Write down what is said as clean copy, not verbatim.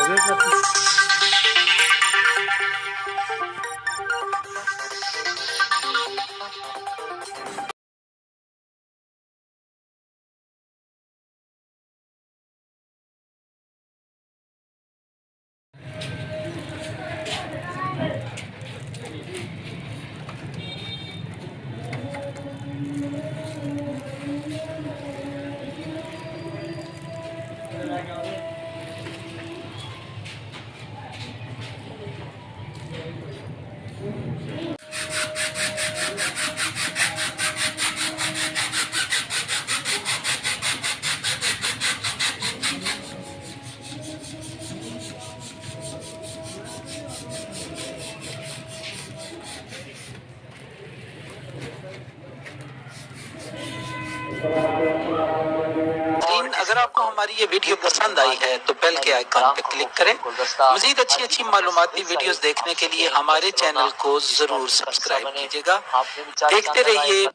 गए काफी। अगर आपको हमारी ये वीडियो पसंद आई है तो बेल के आइकन पर क्लिक करें। मजीद अच्छी मालूमाती वीडियोस देखने के लिए हमारे चैनल को जरूर सब्सक्राइब कीजिएगा। देखते रहिए।